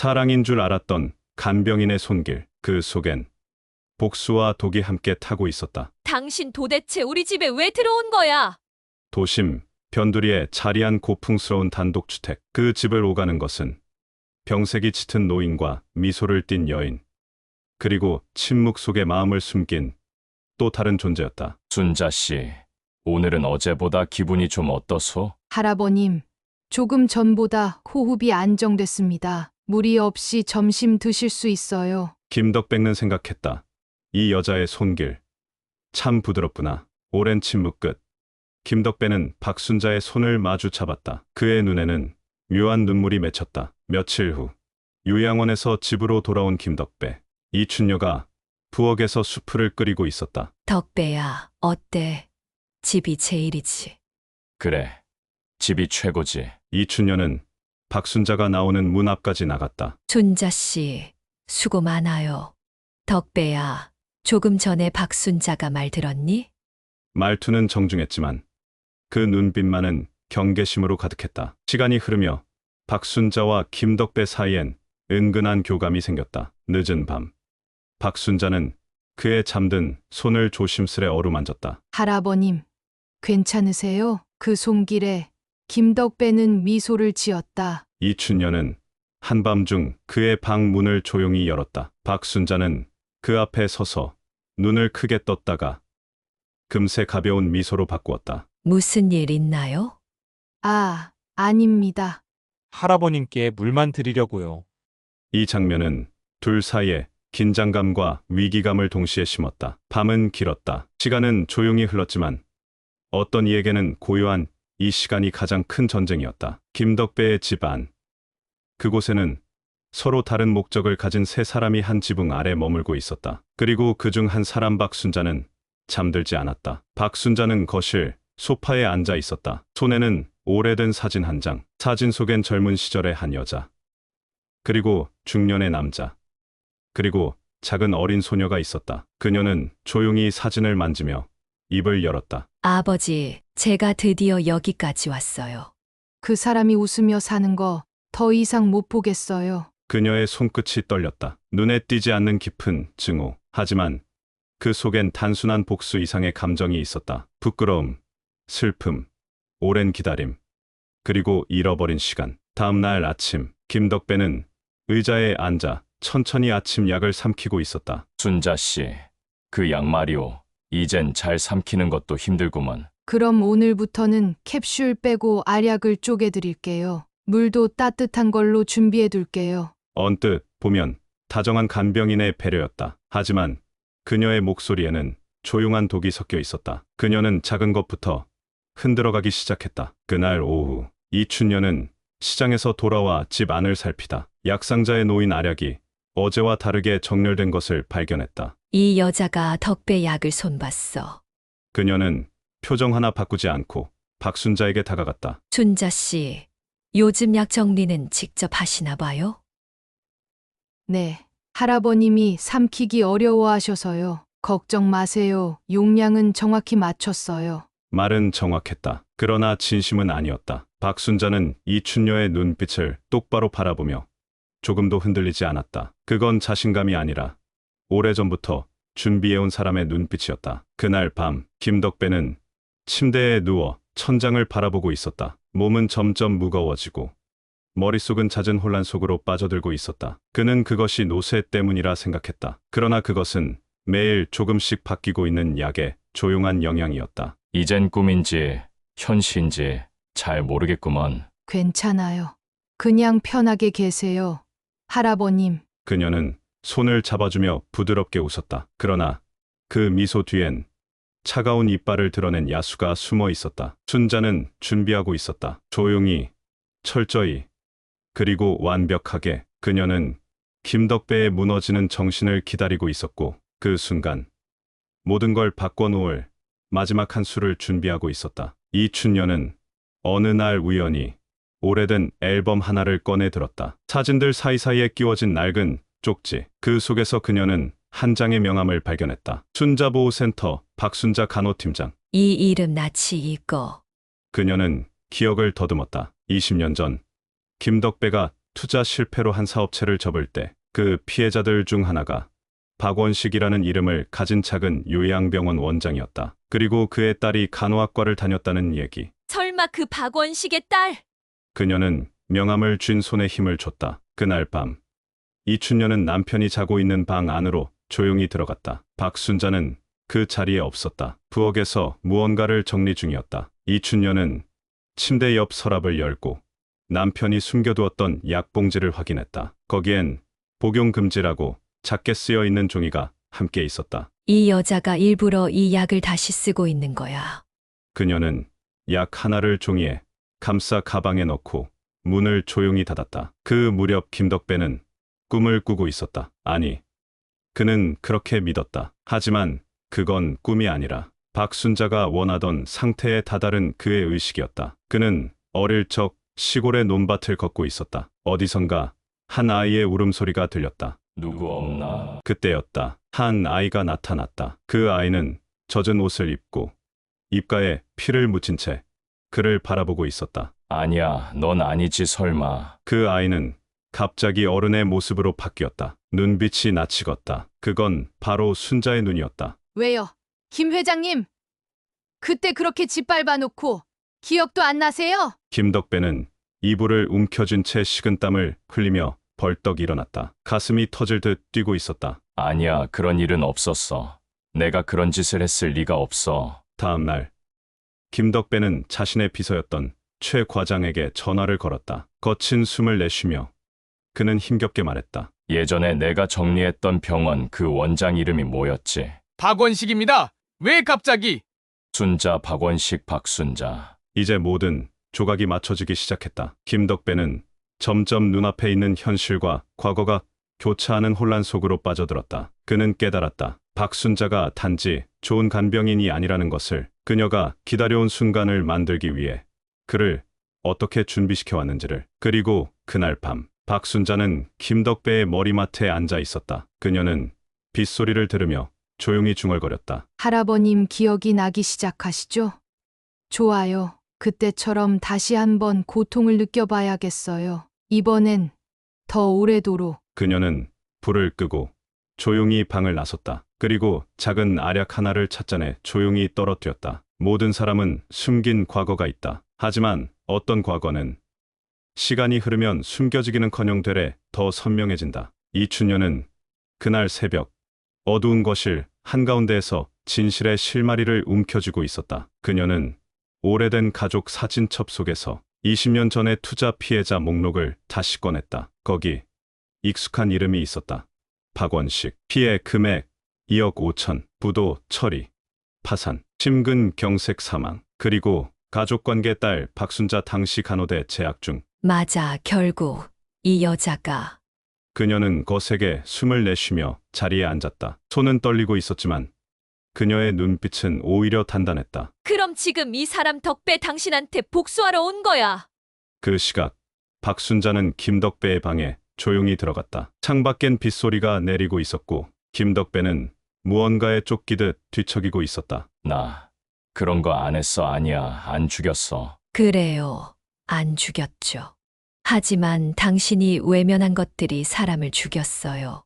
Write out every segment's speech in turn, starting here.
사랑인 줄 알았던 간병인의 손길, 그 속엔 복수와 독이 함께 타고 있었다. 당신 도대체 우리 집에 왜 들어온 거야? 도심, 변두리에 자리한 고풍스러운 단독주택, 그 집을 오가는 것은 병색이 짙은 노인과 미소를 띤 여인, 그리고 침묵 속에 마음을 숨긴 또 다른 존재였다. 순자 씨, 오늘은 어제보다 기분이 좀 어떠소? 할아버님, 조금 전보다 호흡이 안정됐습니다. 무리 없이 점심 드실 수 있어요. 김덕백는 생각했다. 이 여자의 손길, 참 부드럽구나. 오랜 침묵 끝, 김덕배는 박순자의 손을 마주 잡았다. 그의 눈에는 묘한 눈물이 맺혔다. 며칠 후, 요양원에서 집으로 돌아온 김덕배. 이춘녀가 부엌에서 수프를 끓이고 있었다. 덕배야, 어때? 집이 제일이지. 그래, 집이 최고지. 이춘녀는 박순자가 나오는 문 앞까지 나갔다. 순자 씨, 수고 많아요. 덕배야, 조금 전에 박순자가 말 들었니? 말투는 정중했지만 그 눈빛만은 경계심으로 가득했다. 시간이 흐르며 박순자와 김덕배 사이엔 은근한 교감이 생겼다. 늦은 밤, 박순자는 그의 잠든 손을 조심스레 어루만졌다. 할아버님, 괜찮으세요? 그 손길에 김덕배는 미소를 지었다. 이춘녀는 한밤중 그의 방 문을 조용히 열었다. 박순자는 그 앞에 서서 눈을 크게 떴다가 금세 가벼운 미소로 바꾸었다. 무슨 일 있나요? 아, 아닙니다. 할아버님께 물만 드리려고요. 이 장면은 둘 사이에 긴장감과 위기감을 동시에 심었다. 밤은 길었다. 시간은 조용히 흘렀지만 어떤 이에게는 고요한 이 시간이 가장 큰 전쟁이었다. 김덕배의 집 안. 그곳에는 서로 다른 목적을 가진 세 사람이 한 지붕 아래 머물고 있었다. 그리고 그중 한 사람 박순자는 잠들지 않았다. 박순자는 거실, 소파에 앉아 있었다. 손에는 오래된 사진 한 장, 사진 속엔 젊은 시절의 한 여자, 그리고 중년의 남자, 그리고 작은 어린 소녀가 있었다. 그녀는 조용히 사진을 만지며 입을 열었다. 아버지, 제가 드디어 여기까지 왔어요. 그 사람이 웃으며 사는 거 더 이상 못 보겠어요. 그녀의 손끝이 떨렸다. 눈에 띄지 않는 깊은 증오. 하지만 그 속엔 단순한 복수 이상의 감정이 있었다. 부끄러움, 슬픔, 오랜 기다림, 그리고 잃어버린 시간. 다음 날 아침, 김덕배는 의자에 앉아 천천히 아침 약을 삼키고 있었다. 순자 씨, 그 약 말이오. 이젠 잘 삼키는 것도 힘들구먼. 그럼 오늘부터는 캡슐 빼고 알약을 쪼개드릴게요. 물도 따뜻한 걸로 준비해 둘게요. 언뜻 보면 다정한 간병인의 배려였다. 하지만 그녀의 목소리에는 조용한 독이 섞여 있었다. 그녀는 작은 것부터 흔들어가기 시작했다. 그날 오후, 이춘녀는 시장에서 돌아와 집 안을 살피다 약상자에 놓인 알약이 어제와 다르게 정렬된 것을 발견했다. 이 여자가 덕배 약을 손봤어. 그녀는 표정 하나 바꾸지 않고 박순자에게 다가갔다. 순자 씨, 요즘 약 정리는 직접 하시나 봐요? 네, 할아버님이 삼키기 어려워하셔서요. 걱정 마세요. 용량은 정확히 맞췄어요. 말은 정확했다. 그러나 진심은 아니었다. 박순자는 이춘녀의 눈빛을 똑바로 바라보며 조금도 흔들리지 않았다. 그건 자신감이 아니라 오래전부터 준비해온 사람의 눈빛이었다. 그날 밤, 김덕배는 침대에 누워 천장을 바라보고 있었다. 몸은 점점 무거워지고 머릿속은 잦은 혼란 속으로 빠져들고 있었다. 그는 그것이 노쇠 때문이라 생각했다. 그러나 그것은 매일 조금씩 바뀌고 있는 약의 조용한 영향이었다. 이젠 꿈인지 현실인지 잘 모르겠구먼. 괜찮아요. 그냥 편하게 계세요. 할아버님, 그녀는 손을 잡아주며 부드럽게 웃었다. 그러나 그 미소 뒤엔 차가운 이빨을 드러낸 야수가 숨어 있었다. 순자는 준비하고 있었다. 조용히, 철저히, 그리고 완벽하게. 그녀는 김덕배의 무너지는 정신을 기다리고 있었고 그 순간 모든 걸 바꿔놓을 마지막 한 수를 준비하고 있었다. 이춘녀는 어느 날 우연히 오래된 앨범 하나를 꺼내 들었다. 사진들 사이사이에 끼워진 낡은 쪽지. 그 속에서 그녀는 한 장의 명함을 발견했다. 순자보호센터 박순자 간호팀장. 이 이름 낯이 익어. 그녀는 기억을 더듬었다. 20년 전 김덕배가 투자 실패로 한 사업체를 접을 때 그 피해자들 중 하나가 박원식이라는 이름을 가진 작은 요양병원 원장이었다. 그리고 그의 딸이 간호학과를 다녔다는 얘기. 설마 그 박원식의 딸? 그녀는 명함을 쥔 손에 힘을 줬다. 그날 밤 이춘녀는 남편이 자고 있는 방 안으로 조용히 들어갔다. 박순자는 그 자리에 없었다. 부엌에서 무언가를 정리 중이었다. 이춘녀는 침대 옆 서랍을 열고 남편이 숨겨두었던 약봉지를 확인했다. 거기엔 복용금지라고 작게 쓰여 있는 종이가 함께 있었다. 이 여자가 일부러 이 약을 다시 쓰고 있는 거야. 그녀는 약 하나를 종이에 감싸 가방에 넣고 문을 조용히 닫았다. 그 무렵 김덕배는 꿈을 꾸고 있었다. 아니, 그는 그렇게 믿었다. 하지만 그건 꿈이 아니라 박순자가 원하던 상태에 다다른 그의 의식이었다. 그는 어릴 적 시골의 논밭을 걷고 있었다. 어디선가 한 아이의 울음소리가 들렸다. 누구 없나? 그때였다. 한 아이가 나타났다. 그 아이는 젖은 옷을 입고 입가에 피를 묻힌 채 그를 바라보고 있었다. 아니야, 넌 아니지 설마. 그 아이는 갑자기 어른의 모습으로 바뀌었다. 눈빛이 나치겄다. 그건 바로 순자의 눈이었다. 왜요? 김 회장님, 그때 그렇게 짓밟아 놓고 기억도 안 나세요? 김덕배는 이불을 움켜쥔 채 식은땀을 흘리며 벌떡 일어났다. 가슴이 터질 듯 뛰고 있었다. 아니야, 그런 일은 없었어. 내가 그런 짓을 했을 리가 없어. 다음 날 김덕배는 자신의 비서였던 최 과장에게 전화를 걸었다. 거친 숨을 내쉬며 그는 힘겹게 말했다. 예전에 내가 정리했던 병원 그 원장 이름이 뭐였지? 박원식입니다. 왜 갑자기? 순자, 박원식, 박순자. 이제 모든 조각이 맞춰지기 시작했다. 김덕배는 점점 눈앞에 있는 현실과 과거가 교차하는 혼란 속으로 빠져들었다. 그는 깨달았다. 박순자가 단지 좋은 간병인이 아니라는 것을, 그녀가 기다려온 순간을 만들기 위해 그를 어떻게 준비시켜 왔는지를. 그리고 그날 밤 박순자는 김덕배의 머리맡에 앉아 있었다. 그녀는 빗소리를 들으며 조용히 중얼거렸다. 할아버님 기억이 나기 시작하시죠? 좋아요. 그때처럼 다시 한번 고통을 느껴봐야겠어요. 이번엔 더 오래도록. 그녀는 불을 끄고 조용히 방을 나섰다. 그리고 작은 알약 하나를 찻잔에 조용히 떨어뜨렸다. 모든 사람은 숨긴 과거가 있다. 하지만 어떤 과거는 시간이 흐르면 숨겨지기는커녕 되레 더 선명해진다. 이춘녀는 그날 새벽 어두운 거실 한가운데에서 진실의 실마리를 움켜쥐고 있었다. 그녀는 오래된 가족 사진첩 속에서 20년 전의 투자 피해자 목록을 다시 꺼냈다. 거기 익숙한 이름이 있었다. 박원식. 피해 금액 2억 5천, 부도 처리, 파산, 심근 경색 사망, 그리고 가족관계 딸 박순자 당시 간호대 재학 중. 맞아, 결국 이 여자가. 그녀는 거세게 숨을 내쉬며 자리에 앉았다. 손은 떨리고 있었지만 그녀의 눈빛은 오히려 단단했다. 그럼 지금 이 사람 덕배 당신한테 복수하러 온 거야. 그 시각 박순자는 김덕배의 방에 조용히 들어갔다. 창밖엔 빗소리가 내리고 있었고 김덕배는 무언가에 쫓기듯 뒤척이고 있었다. 나 그런 거 안 했어. 아니야, 안 죽였어. 그래요. 안 죽였죠. 하지만 당신이 외면한 것들이 사람을 죽였어요.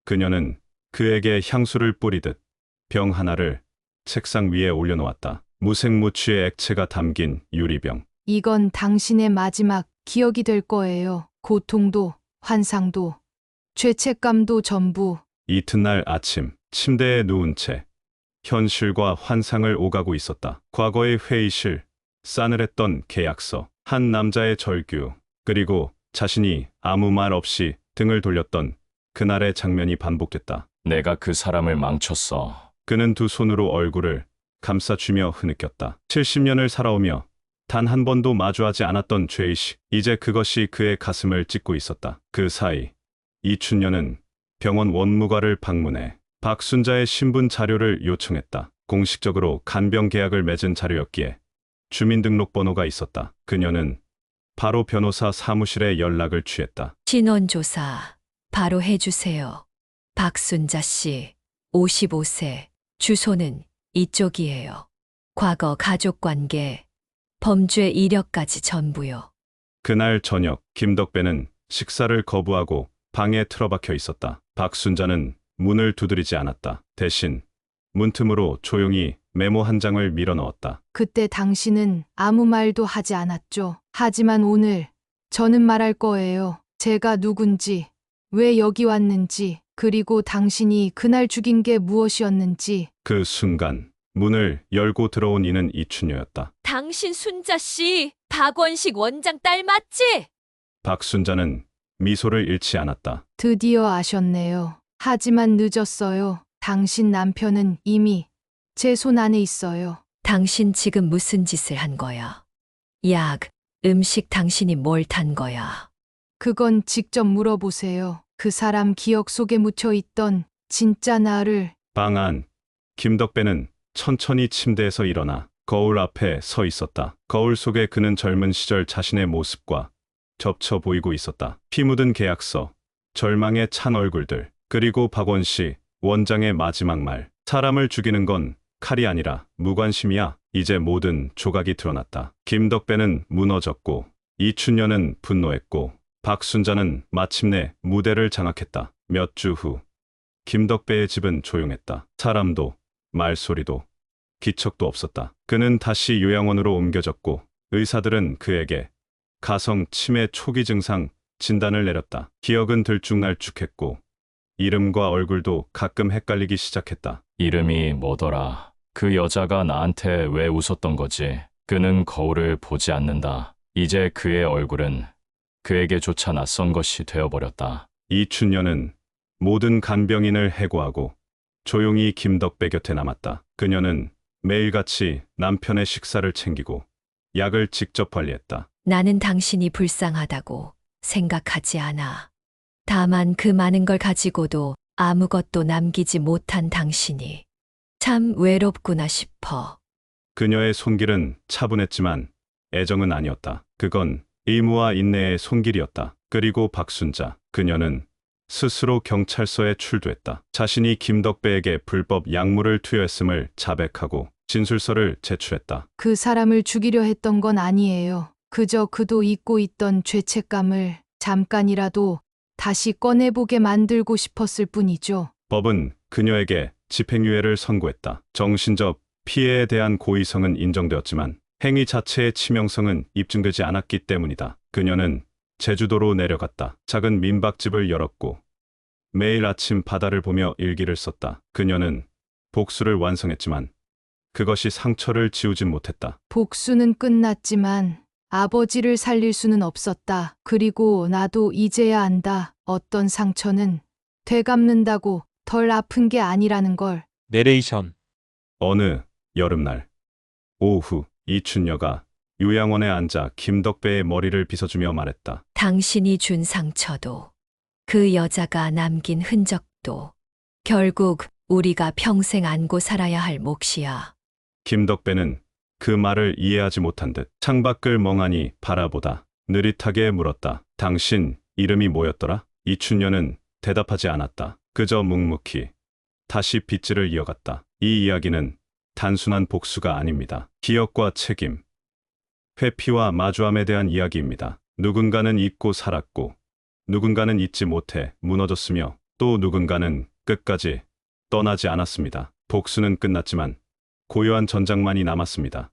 그녀는 그에게 향수를 뿌리듯 병 하나를 책상 위에 올려놓았다. 무색무취의 액체가 담긴 유리병. 이건 당신의 마지막 기억이 될 거예요. 고통도, 환상도, 죄책감도 전부. 이튿날 아침 침대에 누운 채 현실과 환상을 오가고 있었다. 과거의 회의실, 싸늘했던 계약서, 한 남자의 절규, 그리고 자신이 아무 말 없이 등을 돌렸던 그날의 장면이 반복됐다. 내가 그 사람을 망쳤어. 그는 두 손으로 얼굴을 감싸쥐며 흐느꼈다. 70년을 살아오며 단 한 번도 마주하지 않았던 죄의식, 이제 그것이 그의 가슴을 찢고 있었다. 그 사이 이춘녀는 병원 원무과를 방문해 박순자의 신분 자료를 요청했다. 공식적으로 간병 계약을 맺은 자료였기에 주민등록번호가 있었다. 그녀는 바로 변호사 사무실에 연락을 취했다. 신원조사 바로 해주세요. 박순자 씨, 55세, 주소는 이쪽이에요. 과거 가족관계, 범죄 이력까지 전부요. 그날 저녁 김덕배는 식사를 거부하고 방에 틀어박혀 있었다. 박순자는 문을 두드리지 않았다. 대신 문틈으로 조용히 메모 한 장을 밀어 넣었다. 그때 당신은 아무 말도 하지 않았죠. 하지만 오늘 저는 말할 거예요. 제가 누군지, 왜 여기 왔는지, 그리고 당신이 그날 죽인 게 무엇이었는지. 그 순간 문을 열고 들어온 이는 이춘녀였다. 당신 순자 씨, 박원식 원장 딸 맞지? 박순자는 미소를 잃지 않았다. 드디어 아셨네요. 하지만 늦었어요. 당신 남편은 이미 제 손 안에 있어요. 당신 지금 무슨 짓을 한 거야? 약, 음식 당신이 뭘 탄 거야? 그건 직접 물어보세요. 그 사람 기억 속에 묻혀 있던 진짜 나를. 방 안, 김덕배는 천천히 침대에서 일어나 거울 앞에 서 있었다. 거울 속에 그는 젊은 시절 자신의 모습과 접쳐 보이고 있었다. 피 묻은 계약서, 절망에 찬 얼굴들, 그리고 박원씨 원장의 마지막 말. 사람을 죽이는 건 칼이 아니라 무관심이야. 이제 모든 조각이 드러났다. 김덕배는 무너졌고, 이춘녀는 분노했고, 박순자는 마침내 무대를 장악했다. 몇 주 후, 김덕배의 집은 조용했다. 사람도, 말소리도, 기척도 없었다. 그는 다시 요양원으로 옮겨졌고, 의사들은 그에게 가성 치매 초기 증상 진단을 내렸다. 기억은 들쭉날쭉했고, 이름과 얼굴도 가끔 헷갈리기 시작했다. 이름이 뭐더라? 그 여자가 나한테 왜 웃었던 거지? 그는 거울을 보지 않는다. 이제 그의 얼굴은 그에게조차 낯선 것이 되어버렸다. 이춘녀는 모든 간병인을 해고하고 조용히 김덕배 곁에 남았다. 그녀는 매일같이 남편의 식사를 챙기고 약을 직접 관리했다. 나는 당신이 불쌍하다고 생각하지 않아. 다만 그 많은 걸 가지고도 아무것도 남기지 못한 당신이 참 외롭구나 싶어. 그녀의 손길은 차분했지만 애정은 아니었다. 그건 의무와 인내의 손길이었다. 그리고 박순자, 그녀는 스스로 경찰서에 출두했다. 자신이 김덕배에게 불법 약물을 투여했음을 자백하고 진술서를 제출했다. 그 사람을 죽이려 했던 건 아니에요. 그저 그도 잊고 있던 죄책감을 잠깐이라도 다시 꺼내보게 만들고 싶었을 뿐이죠. 법은 그녀에게 집행유예를 선고했다. 정신적 피해에 대한 고의성은 인정되었지만 행위 자체의 치명성은 입증되지 않았기 때문이다. 그녀는 제주도로 내려갔다. 작은 민박집을 열었고 매일 아침 바다를 보며 일기를 썼다. 그녀는 복수를 완성했지만 그것이 상처를 지우진 못했다. 복수는 끝났지만 아버지를 살릴 수는 없었다. 그리고 나도 이제야 안다. 어떤 상처는 되갚는다고 덜 아픈 게 아니라는 걸. 내레이션. 어느 여름날 오후, 이춘녀가 요양원에 앉아 김덕배의 머리를 빗어주며 말했다. 당신이 준 상처도 그 여자가 남긴 흔적도 결국 우리가 평생 안고 살아야 할 몫이야. 김덕배는 그 말을 이해하지 못한 듯 창밖을 멍하니 바라보다 느릿하게 물었다. 당신 이름이 뭐였더라? 이춘녀는 대답하지 않았다. 그저 묵묵히 다시 빗질을 이어갔다. 이 이야기는 단순한 복수가 아닙니다. 기억과 책임, 회피와 마주함에 대한 이야기입니다. 누군가는 잊고 살았고, 누군가는 잊지 못해 무너졌으며, 또 누군가는 끝까지 떠나지 않았습니다. 복수는 끝났지만 고요한 전장만이 남았습니다.